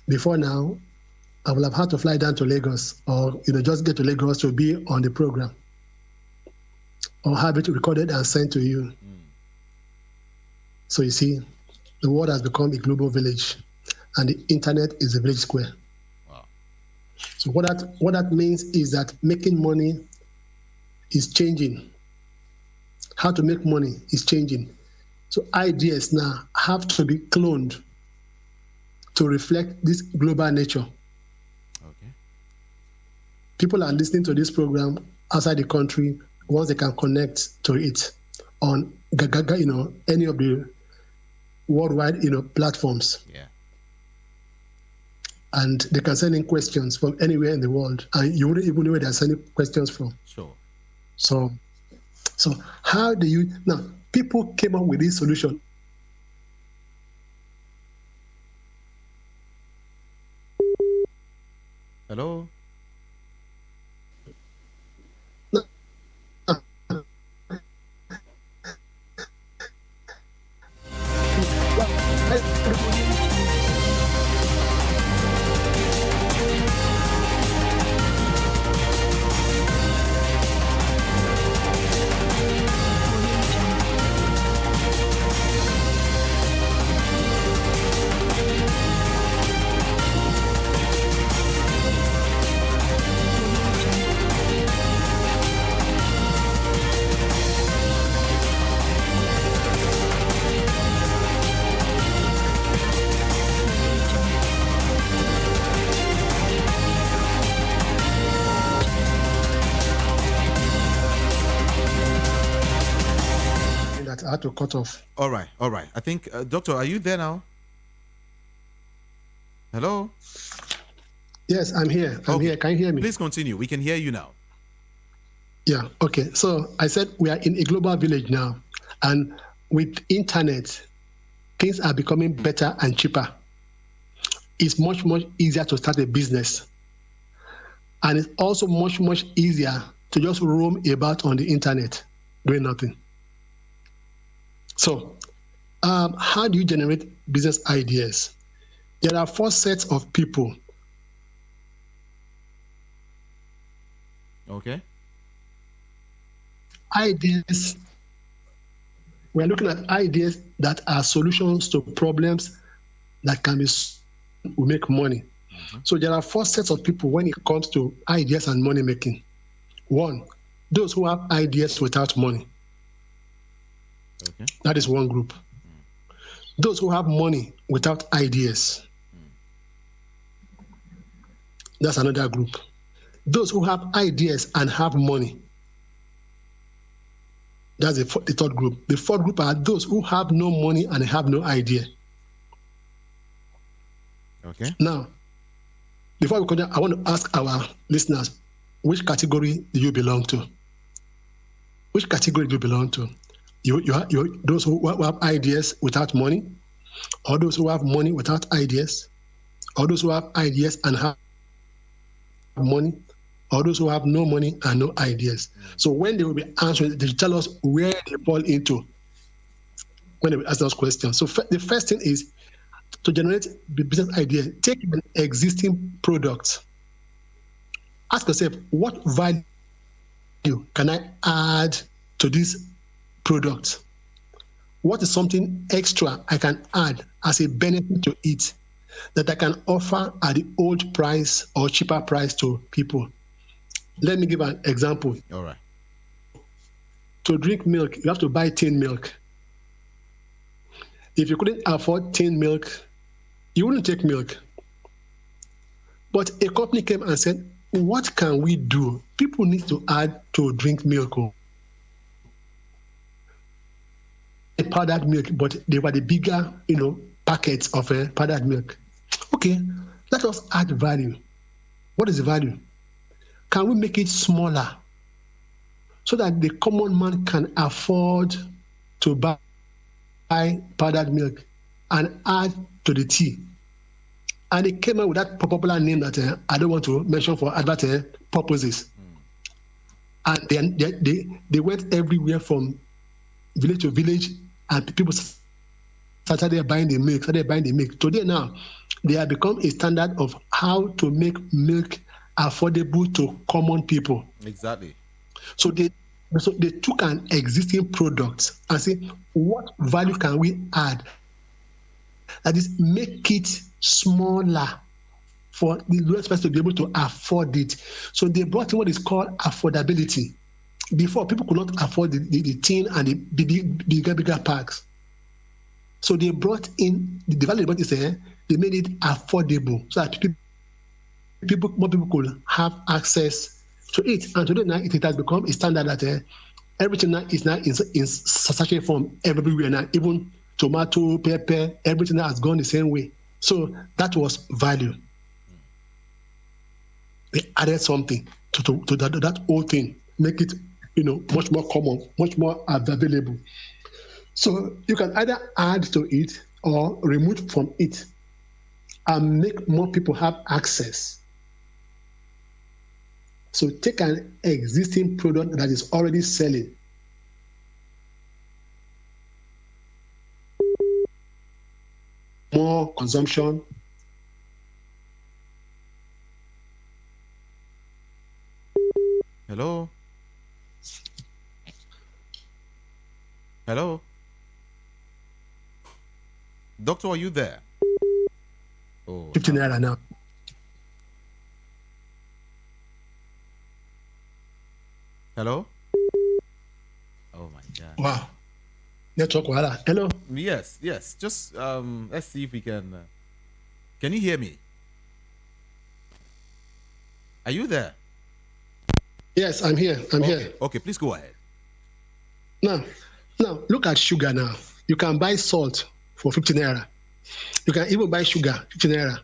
Before now, I would have had to fly down to Lagos or just get to Lagos to be on the program or have it recorded and sent to you. So you see, the world has become a global village and the internet is a village square. Wow. So what that means is that making money is changing. How to make money is changing. So ideas now have to be cloned to reflect this global nature. Okay. People are listening to this program outside the country once they can connect to it on any of the worldwide platforms. Yeah. And they can send in questions from anywhere in the world, and you wouldn't even know where they're sending questions from. Sure. So how do you now? People came up with this solution. Hello. I had to cut off. All right. I think, Doctor, are you there now? Hello? Yes, I'm here. I'm here. Can you hear me? Please continue. We can hear you now. Yeah, okay. So I said we are in a global village now. And with internet, things are becoming better and cheaper. It's much, much easier to start a business. And it's also much, much easier to just roam about on the internet doing nothing. So, how do you generate business ideas? There are 4 sets of people. Okay. Ideas. We're looking at ideas that are solutions to problems that will make money. Mm-hmm. So there are 4 sets of people when it comes to ideas and money making. 1, those who have ideas without money. Okay. That is one group. Those who have money without ideas. That's another group. Those who have ideas and have money. That's the 3rd group. The 4th group are those who have no money and have no idea. Okay. Now, before we continue, I want to ask our listeners, which category do you belong to? Which category do you belong to? You those who have ideas without money, or those who have money without ideas, or those who have ideas and have money, or those who have no money and no ideas. So when they will be answering, they tell us where they fall into when they will ask those questions. So the first thing is to generate the business idea. Take an existing product. Ask yourself, what value can I add to this product? What is something extra I can add as a benefit to it that I can offer at the old price or cheaper price to people? Let me give an example. All right. To drink milk, you have to buy tin milk. If you couldn't afford tin milk, you wouldn't take milk. But a company came and said, what can we do? People need to add to drink milk. A powdered milk, but they were the bigger, packets of powdered milk. Okay, let us add value. What is the value? Can we make it smaller so that the common man can afford to buy powdered milk and add to the tea? And they came out with that popular name that I don't want to mention for advert purposes. And then they went everywhere from village to village, and people started buying the milk. Today now, they have become a standard of how to make milk affordable to common people. Exactly. So they took an existing product and say, what value can we add? That is, make it smaller for the lowest person to be able to afford it. So they brought in what is called affordability. Before, people could not afford the tin and the bigger packs. So they brought in the value they brought is they made it affordable so that more people could have access to it. And today now it has become a standard that everything now is now in sachet form everywhere now. Even tomato, pepper, everything now has gone the same way. So that was value. They added something to that whole thing, make it much more common, much more available. So you can either add to it or remove from it and make more people have access. So take an existing product that is already selling. More consumption. Hello? Hello? Doctor, are you there? Oh, 15 naira now. Hello? Oh my God. Wow. Network wahala. Hello. Yes. Just let's see if we can. Can you hear me? Are you there? Yes, I'm here. I'm Okay. here. Okay, please go ahead. Now, look at sugar now. You can buy salt for 50 naira. You can even buy sugar, 50 naira.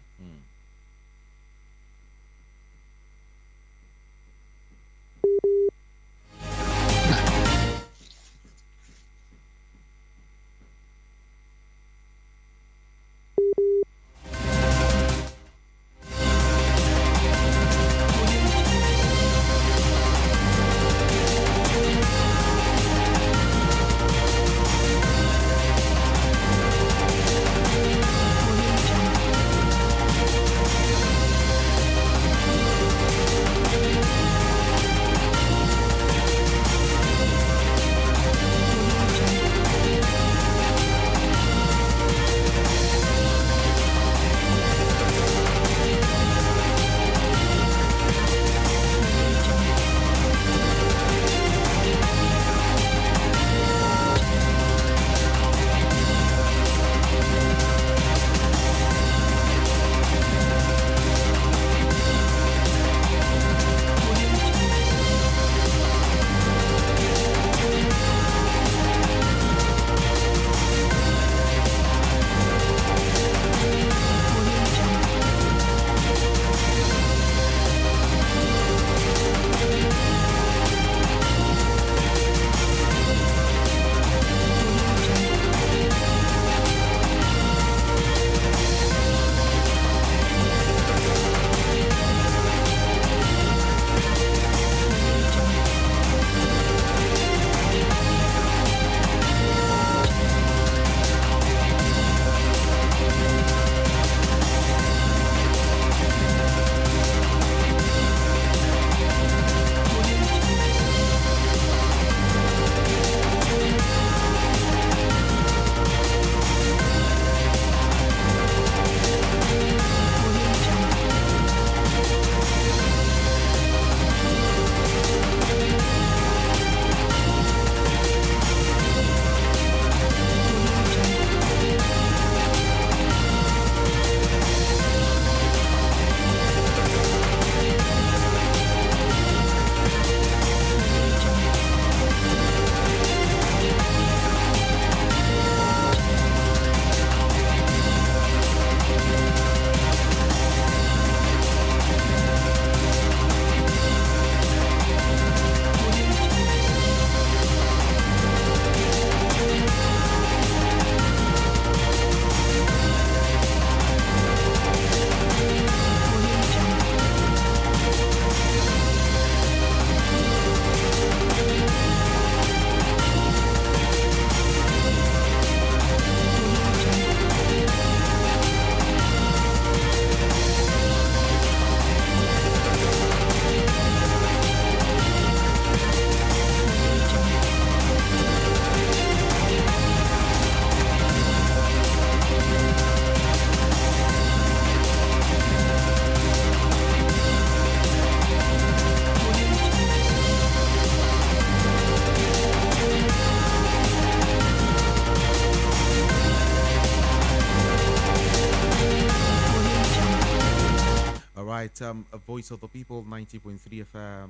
right. A voice of the people, 90.3 FM.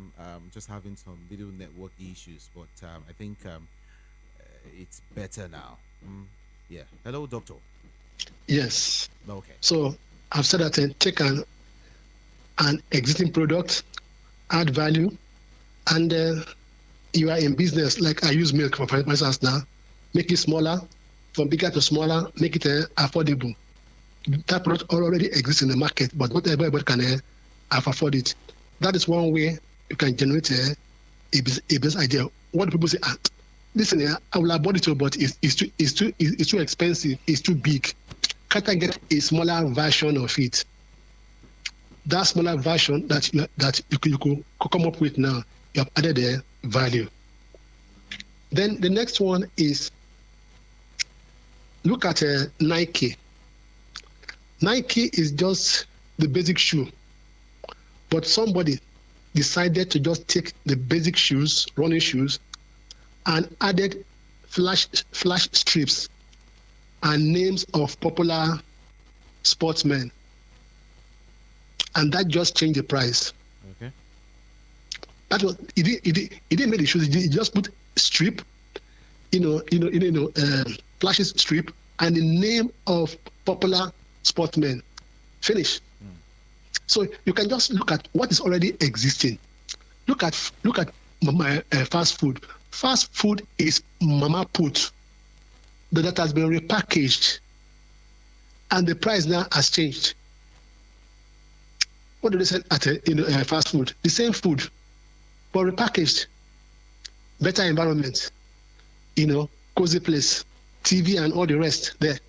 Just having some little network issues, but I think it's better now. Yeah. Hello, doctor. Yes. Okay. So I've said that take an existing product, add value, and you are in business. Like I use milk for instance now, make it smaller, from bigger to smaller, make it affordable. That product already exists in the market, but not everybody can afford it. That is one way you can generate a business idea. What do people say? Listen, I will have bought it, but it's too expensive. It's too big. Can't I get a smaller version of it? That smaller version that you could come up with now, you have added a value. Then the next one is look at Nike. Nike is just the basic shoe, but somebody decided to just take the basic shoes, running shoes, and added flash strips and names of popular sportsmen, and that just changed the price. Okay. That was it didn't make the shoes. He just put strip, flashes strip and the name of popular sportsmen. Finish. So you can just look at what is already existing. Look at my fast food. Fast food is mama put that has been repackaged, and the price now has changed. What do they say at fast food? The same food, but repackaged. Better environment, cozy place, TV and all the rest there.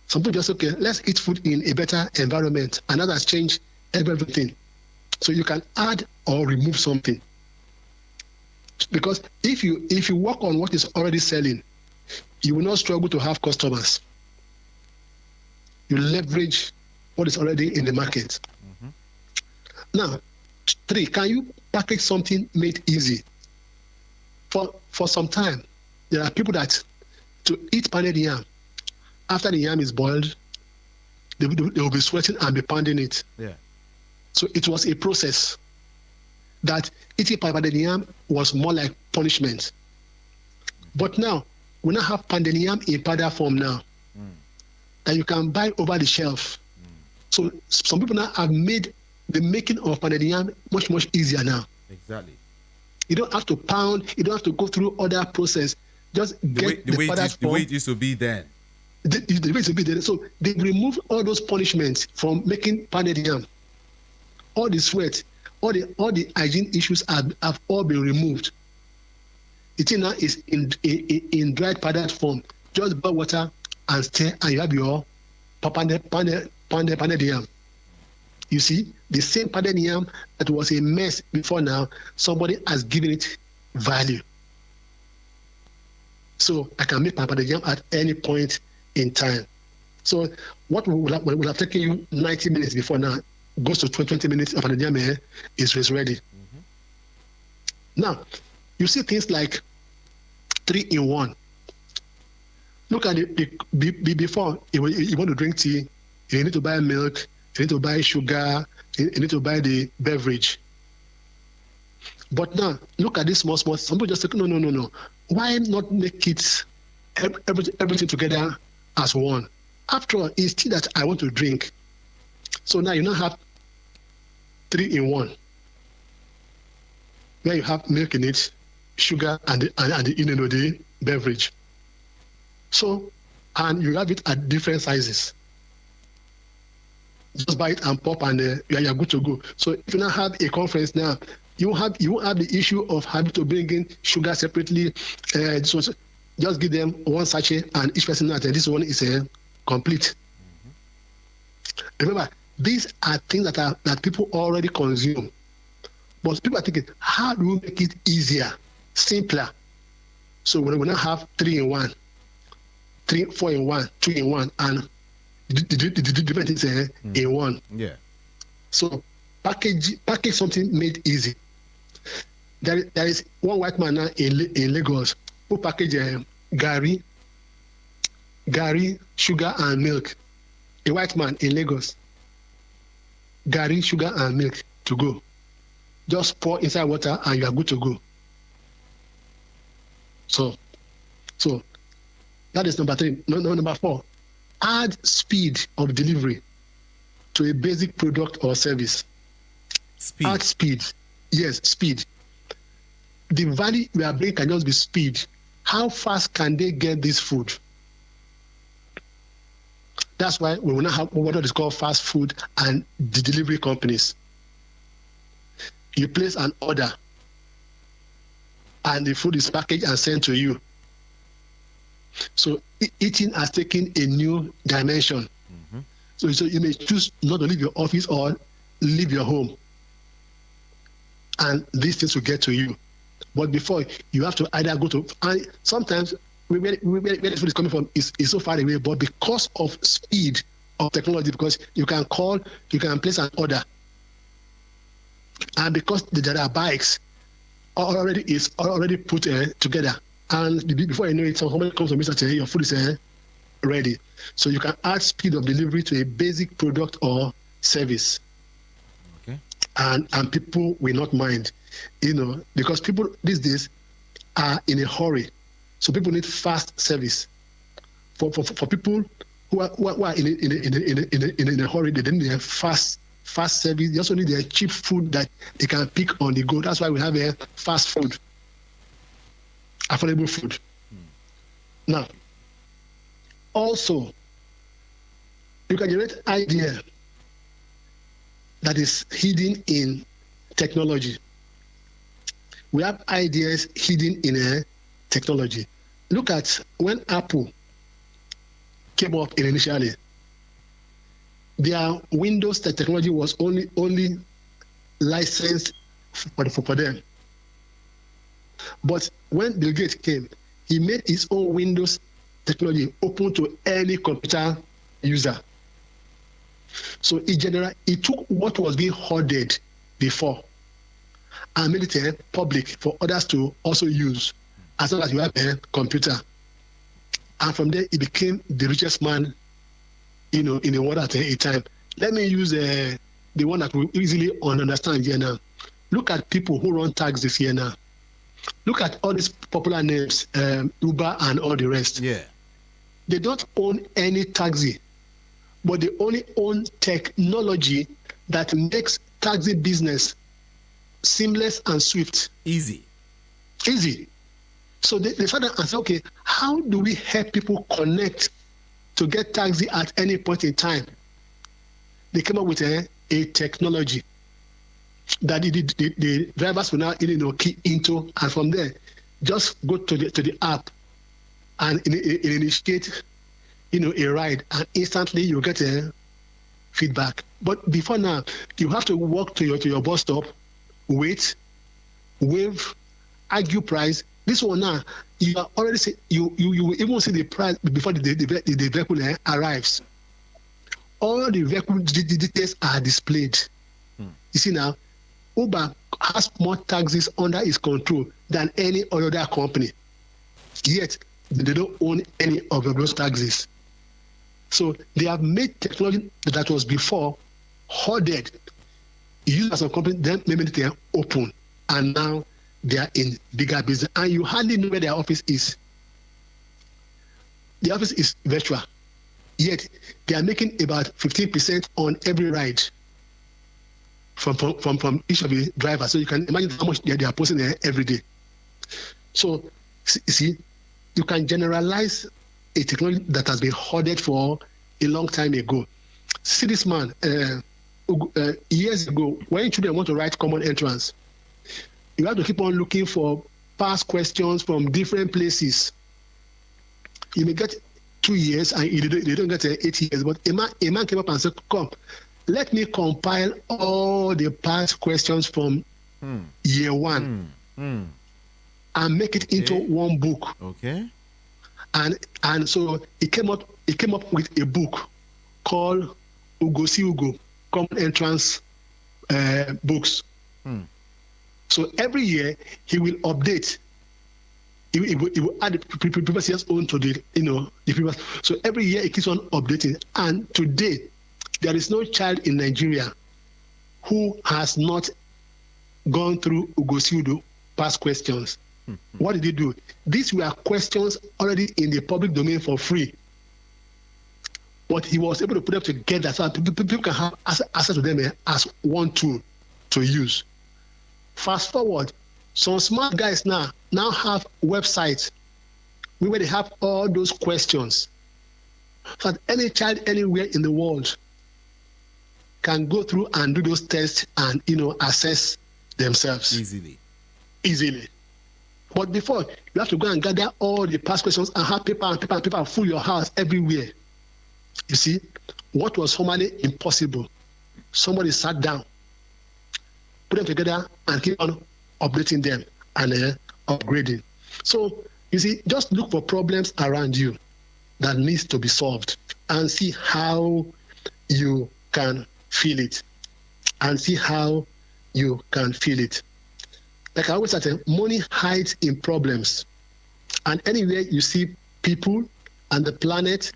Some people just, okay, let's eat food in a better environment, and that has changed everything. So you can add or remove something. Because if you work on what is already selling, you will not struggle to have customers. You leverage what is already in the market. Mm-hmm. Now, 3, can you package something made easy? For some time, there are people that to eat pounded yam, after the yam is boiled, they will be sweating and be pounding it. Yeah. So it was a process that eating pounded yam was more like punishment. But now, we now have pounded yam in powder form now that you can buy over the shelf. So some people now have made the making of pounded yam much, much easier now. Exactly. You don't have to pound. You don't have to go through other process. Just get the powder form. The way it used to be then. The way it used to be then. So they removed all those punishments from making pounded yam. All the sweat, all the hygiene issues have all been removed. The thing now is in dried powdered form. Just boil water and stir, and you have your pounded yam. You see, the same pounded yam that was a mess before now, somebody has given it value. So I can make my pounded yam at any point in time. So what will have taken you 90 minutes before now goes to 20 minutes of pounded yam is ready. Mm-hmm. Now, you see things like 3-in-1. Look at it before you want to drink tea, you need to buy milk, you need to buy sugar, you need to buy the beverage. But now, look at this small. Some people just say, no. Why not make it everything together as one? After all, it's tea that I want to drink. So now you now have 3-in-1, where you have milk in it, sugar, and the beverage. So, and you have it at different sizes. Just buy it and pop, and you're good to go. So if you now have a conference now, you won't have the issue of having to bring in sugar separately. So just give them one sachet, and each person attend. This one is complete. Mm-hmm. Remember, these are things that people already consume, but people are thinking, how do we make it easier, simpler? So we now have 3-in-1, 4-in-1, 2-in-1, and the different things in one. Yeah. So package something made easy. There is one white man now in Lagos who package gari, sugar and milk. A white man in Lagos. gari, sugar, and milk to go. Just pour inside water and you are good to go. So that is number 3. Number 4, add speed of delivery to a basic product or service. Speed. Add speed. Yes, speed. The value we are bringing can just be speed. How fast can they get this food? That's why we will not have what is called fast food and the delivery companies. You place an order and the food is packaged and sent to you. So eating has taken a new dimension. Mm-hmm. So you may choose not to leave your office or leave your home. And these things will get to you. But before, you have to either go to, and sometimes where the food is coming from is so far away, but because of speed of technology, because you can call, you can place an order. And because there are bikes already put together. And before you know it, somebody comes to me and says, your food is ready. So you can add speed of delivery to a basic product or service. Okay. And people will not mind, because people these days are in a hurry. So people need fast service. For people who are in a hurry, they need a fast service. They also need a cheap food that they can pick on the go. That's why we have a fast food, affordable food. Now, also, you can generate idea that is hidden in technology. We have ideas hidden in technology. Look at when Apple came up initially. Their Windows technology was only licensed for them. But when Bill Gates came, he made his own Windows technology open to any computer user. So he took what was being hoarded before and made it public for others to also use, as long as you have a computer. And from there, he became the richest man, in the world at a time. Let me use the one that we easily understand here now. Look at people who run taxis here now. Look at all these popular names, Uber and all the rest. Yeah. They don't own any taxi, but they only own technology that makes taxi business seamless and swift. Easy. So they started and said, okay, how do we help people connect to get taxi at any point in time? They came up with a technology that the drivers will now key into, and from there, just go to the app and initiate a ride, and instantly you get a feedback. But before now, you have to walk to your bus stop, wait, wave, argue price. This one now, you are already you will even see the price before the vehicle arrives. All the vehicle details are displayed. You see now, Uber has more taxis under its control than any other company. Yet they don't own any of those taxis. So they have made technology that was before hoarded, used as a company, then made it open, and now they are in bigger business, and you hardly know where their office is. The office is virtual, yet they are making about 15% on every ride from each of the drivers. So you can imagine how much they are posting there every day. So see, you can generalize a technology that has been hoarded for a long time ago. See this man, years ago, when children want to write common entrance, you have to keep on looking for past questions from different places. You may get 2 years and you don't get 8 years, but a man came up and said, come, let me compile all the past questions from year one and make it into one book. Okay. And so he came up with a book called Ugosi Ugo, Common Entrance Books. So every year he will update. He will add the previous year's own to the previous. So every year he keeps on updating. And today there is no child in Nigeria who has not gone through Ugosiudu past questions. What did he do? These were questions already in the public domain for free. But he was able to put them together so that people can have access to them as one tool to use. Fast forward, some smart guys now have websites where they have all those questions. So that any child anywhere in the world can go through and do those tests and assess themselves easily. But before, you have to go and gather all the past questions and have paper and fill your house everywhere. You see, what was formerly impossible, somebody sat down, put them together, and keep on updating them and upgrading. So, you see, just look for problems around you that needs to be solved and see how you can feel it. Like I always say, money hides in problems. And anywhere you see people and the planet,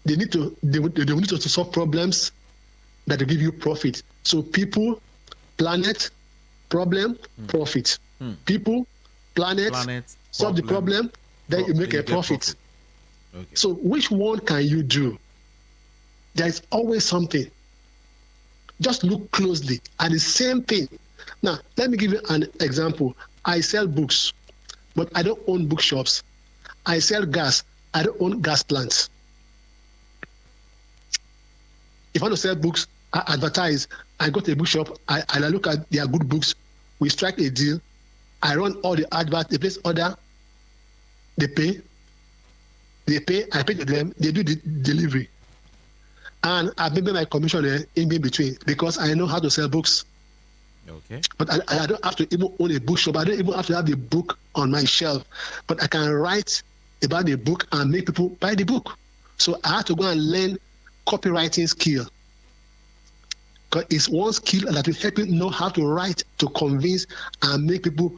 they need to solve problems that will give you profit. So people, planet, problem, profit. People, planet, solve the problem, then you make a profit. Okay. So which one can you do? There is always something. Just look closely at the same thing. Now, let me give you an example. I sell books, but I don't own bookshops. I sell gas. I don't own gas plants. If I want to sell books, I advertise. I go to a bookshop. I look at their good books. We strike a deal. I run all the adverts. They place order. They pay. I pay to them. They do the delivery. And I made my commission in between because I know how to sell books. Okay. But I don't have to even own a bookshop. I don't even have to have the book on my shelf. But I can write about the book and make people buy the book. So I have to go and learn copywriting skill. Because it's one skill that will help you know how to write, to convince and make people,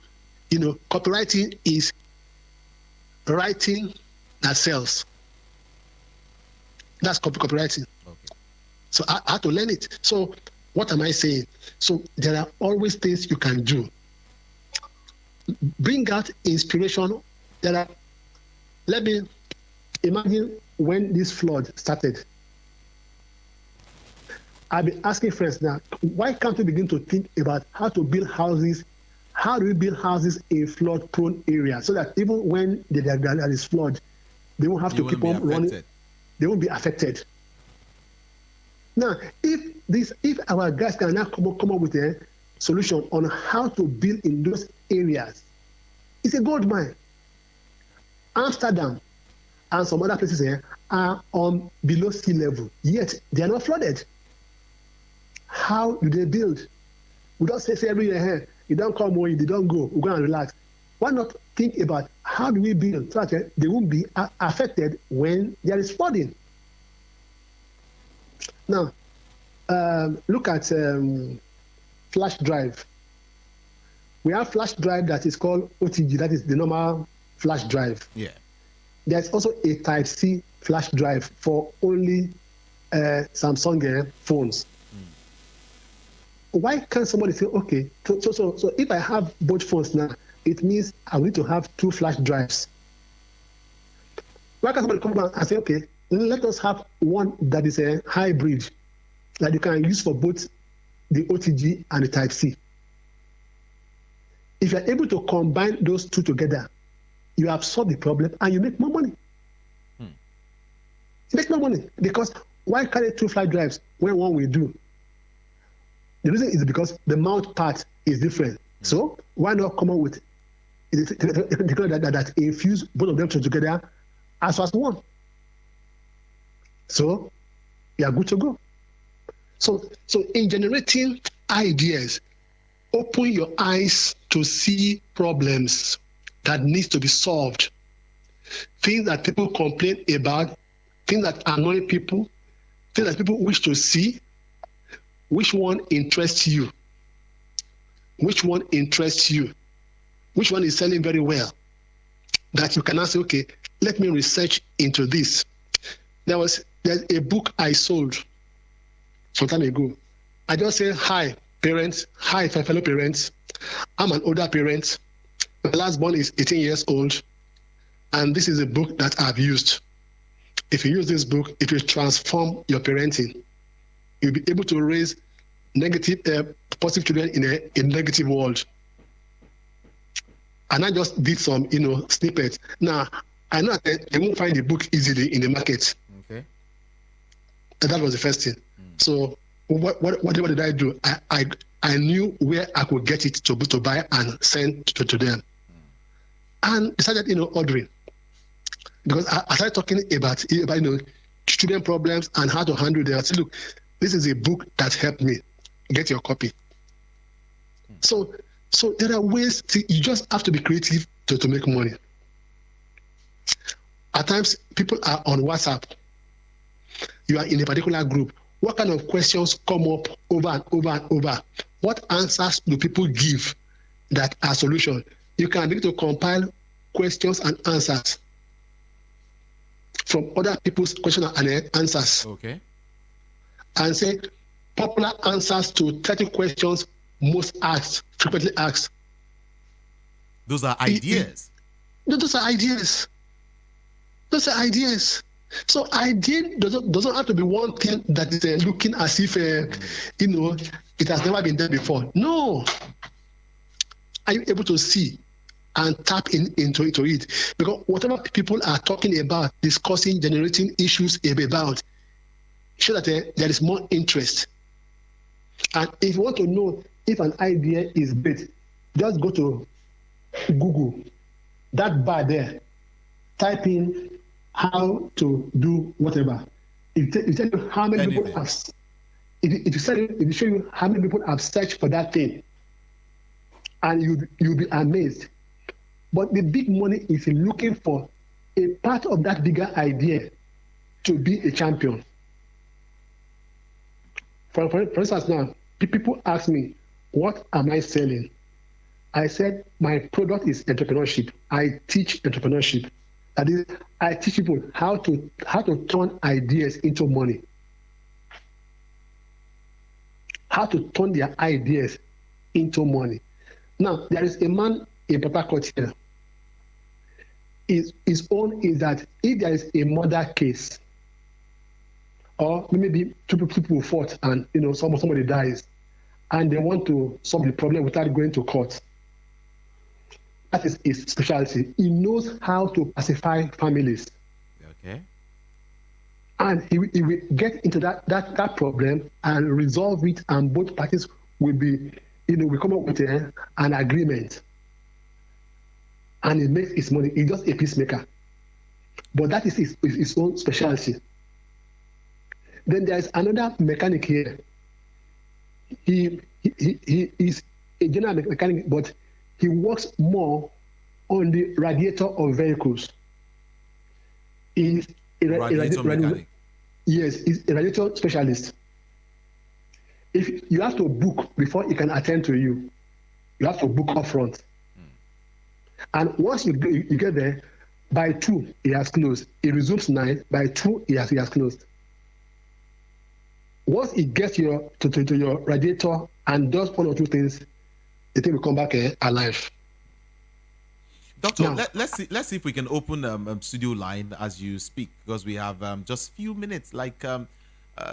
copywriting is writing that sells. That's copywriting. Okay. So I had to learn it. So what am I saying? So there are always things you can do. Bring out inspiration. Let me imagine when this flood started. I've been asking friends now, why can't we begin to think about how to build houses? How do we build houses in flood-prone areas so that even when there is flood, they won't have to keep on running. They won't be affected. Now, if our guys can now come up with a solution on how to build in those areas, it's a gold mine. Amsterdam and some other places here are on below sea level, yet they are not flooded. How do they build? We don't say every year, hey, you don't come or you don't go, we're going to relax. Why not think about how do we build so that they won't be affected when there is flooding? Now, look at flash drive. We have flash drive that is called OTG, that is the normal flash drive. Yeah. There's also a Type C flash drive for only Samsung phones. Why can't somebody say, okay, so if I have both phones now, it means I need to have two flash drives. Why can't somebody come down and say, okay, let us have one that is a hybrid that you can use for both the OTG and the Type C. If you're able to combine those two together, you have solved the problem and you make more money. You make more money because why carry two flash drives when one will do? The reason is because the mount part is different. So why not come up with that infuse both of them together as one? So you are good to go. So in generating ideas, open your eyes to see problems that needs to be solved. Things that people complain about, things that annoy people, things that people wish to see. Which one interests you? Which one interests you? Which one is selling very well? That you can ask, okay, let me research into this. There's a book I sold some time ago. I just say, hi, parents. Hi, fellow parents. I'm an older parent. My last born is 18 years old. And this is a book that I've used. If you use this book, it will transform your parenting. You'll be able to raise positive children in a negative world. And I just did some, snippets. Now, I know that they won't find the book easily in the market. Okay. And that was the first thing. So what did I do? I knew where I could get it to buy and send to them. And decided, ordering. Because I started talking about children problems and how to handle them. I said, look, this is a book that helped me. Get your copy. So there are ways you just have to be creative to make money. At times, people are on WhatsApp. You are in a particular group. What kind of questions come up over and over and over? What answers do people give that are solution? You can begin to compile questions and answers from other people's questions and answers. Okay. And say popular answers to 30 questions most asked, frequently asked. Those are ideas. Those are ideas. Those are ideas. So idea doesn't have to be one thing that is looking as if it has never been there before. No. Are you able to see and tap into it? Because whatever people are talking about, discussing, generating issues about, show that there is more interest. And if you want to know if an idea is great, just go to Google, that bar there, type in how to do whatever. It tell you how many people have. It show you how many people have searched for that thing, and you'll be amazed. But the big money is looking for a part of that bigger idea to be a champion. For instance, now people ask me, "What am I selling?" I said, "My product is entrepreneurship. I teach entrepreneurship. That is, I teach people how to turn ideas into money. How to turn their ideas into money." Now, there is a man in Port Harcourt here. His own is that if there is a murder case, or maybe two people fought and somebody dies, and they want to solve the problem without going to court, that is his specialty. He knows how to pacify families. Okay. And he will get into that problem and resolve it, and both parties will be, will come up with an agreement. And he makes his money. He's just a peacemaker. But that is his own specialty. Then there is another mechanic here. He is a general mechanic, but he works more on the radiator of vehicles. He's a Radiator mechanic. Yes, he's a radiator specialist. If you have to book before he can attend to you, you have to book up front. And once you get there, by 2 he has closed. He resumes 9. By 2 he has closed. Once he gets to your radiator and does one or two things, the thing will come back alive. Doctor, Now, let's see if we can open studio line as you speak, because we have just few minutes,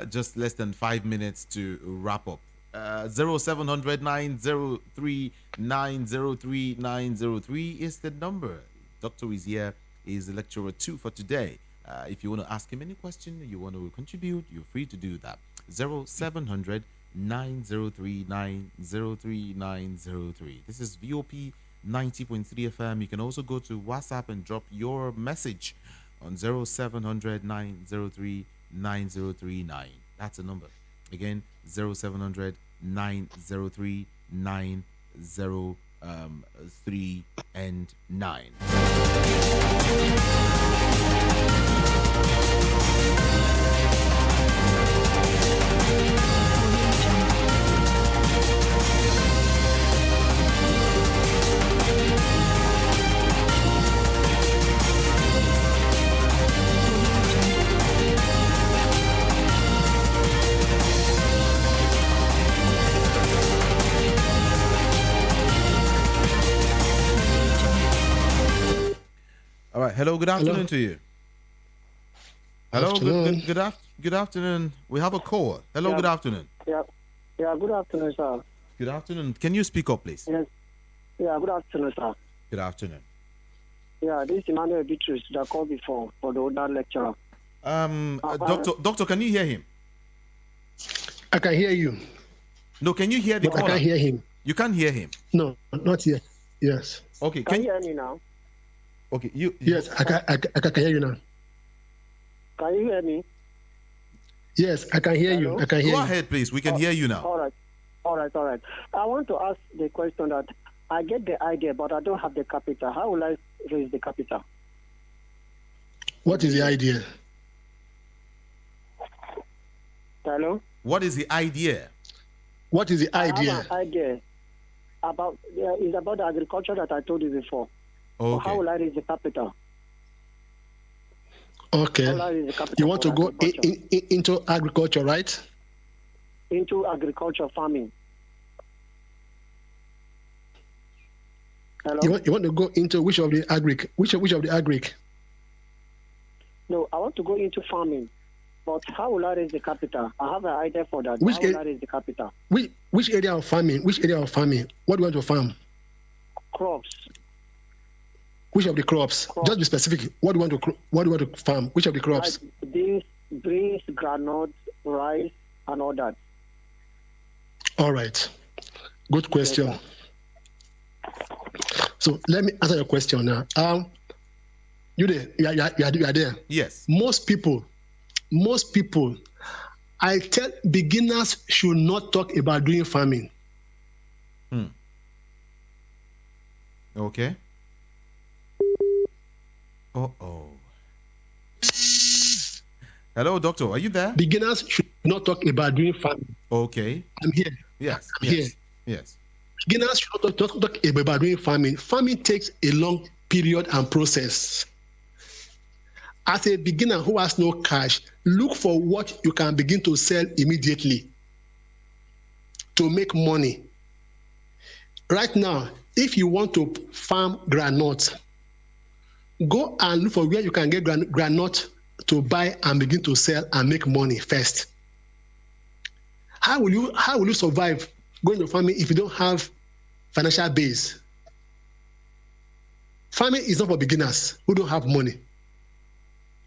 just less than 5 minutes to wrap up. 0700 903 903 903 is the number. Doctor is here, is the lecturer 2 for today. If you want to ask him any question, you want to contribute, you're free to do that. 0700 903 903 903. This is VOP 90.3 FM. You can also go to WhatsApp and drop your message on 0700 903 9039. That's the number. Again, 0700 903 903 and 9. Hello, good Hello. afternoon to you. Hello, Afternoon. good afternoon. We have a call. Hello, Yeah. good afternoon. Yeah, good afternoon, sir. Good afternoon. Can you speak up, please? Yes. Yeah, good afternoon, sir. Good afternoon. Yeah, this is Emmanuel Beatrice that called before for the older lecturer. Doctor, can you hear him? I can hear you, No, can you hear the but I caller? can't hear him. You can't hear him. No, not yet. Yes. Okay, Can you hear me now? okay, you Yes, I can hear you now. Can you hear me? Yes, I can hear you. Hello? I can hear go you. ahead, please. We can hear you now. All right. I want to ask the question that I get the idea, but I don't have the capital. How will I raise the capital? What is the idea? Hello? What is the idea? What is the I have idea? an idea about, it's about the agriculture that I told you before. So how Okay. will I raise the capital? Okay. How will I raise the capital You want to for go agriculture? into agriculture, right? Into agriculture farming. Hello? You want to go into which of the agric? Which of the agric? No, I want to go into farming. But how will I raise the capital? I have an idea for that. Which How will area- I raise the capital? Which area of farming? Which area of farming? What do you want to farm? Crops. Which of the crops? Crops. Just be specific. What do you want to farm? Which of the crops? Like beans, groundnut, rice, and all that. All right. Good question. Yes, So let me answer your question now. You there? You are there. Yes. Most people, I tell beginners should not talk about doing farming. Okay. Oh. Hello, doctor. Are you there? Beginners should not talk about doing farming. Okay. I'm here. Yes. I'm Yes. here. Yes. Beginners should not talk about doing farming. Farming takes a long period and process. As a beginner who has no cash, look for what you can begin to sell immediately to make money. Right now, if you want to farm groundnut, go and look for where you can get groundnut to buy and begin to sell and make money first. How will you survive going to farming if you don't have financial base? Farming is not for beginners who don't have money,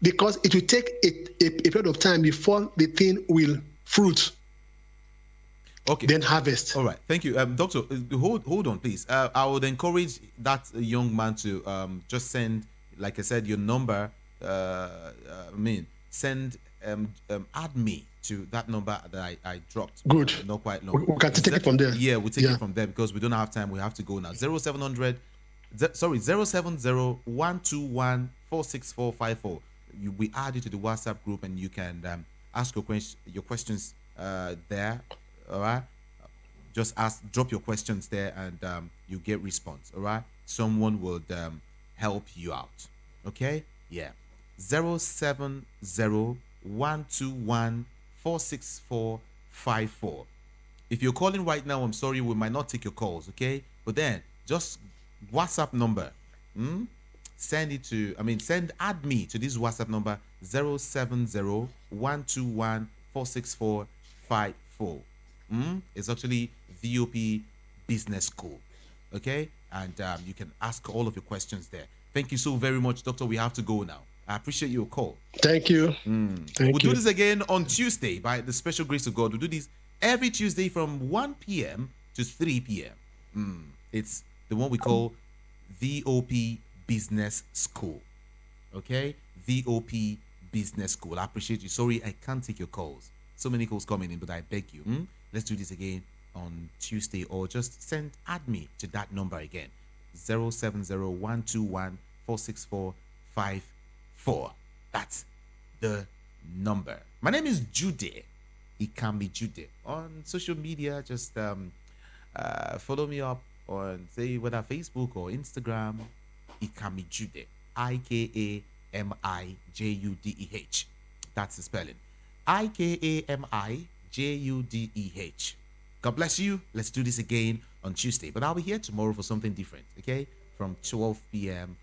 because it will take a period of time before the thing will fruit, Okay. then harvest. All right. Thank you, doctor. Hold on, please. I would encourage that young man to just send, like I said, your number. Send add me to that number that I dropped. Good. Not quite long. We can take it from there. Yeah, we take Yeah. it from there because we don't have time. We have to go now. 070-121-46454. We add you to the WhatsApp group and you can ask your questions there. All right. Just drop your questions there and you get response. All right. Someone will help you out. Okay. Yeah. 070-121-46454. If you're calling right now, I'm sorry, we might not take your calls, okay? But then just WhatsApp number. Send add me to this WhatsApp number 070-121-46454. It's actually VOP Business School. Okay? And you can ask all of your questions there. Thank you so very much, Doctor. We have to go now. I appreciate your call. Thank you. We'll Thank do you. this again on Tuesday by the special grace of God. We'll do this every Tuesday from 1 p.m. to 3 p.m. It's the one we call VOP Business School. Okay? VOP Business School. I appreciate you. Sorry, I can't take your calls. So many calls coming in, but I beg you. Let's do this again on Tuesday, or just add me to that number again. 070-121-46454. That's the number. My name is Jude. It can be Jude. On social media, just follow me up on, say, whether Facebook or Instagram. It can be Jude. IKAMIJUDEH. That's the spelling. IKAMIJUDEH. God bless you. Let's do this again on Tuesday. But I'll be here tomorrow for something different, okay? From 12 p.m.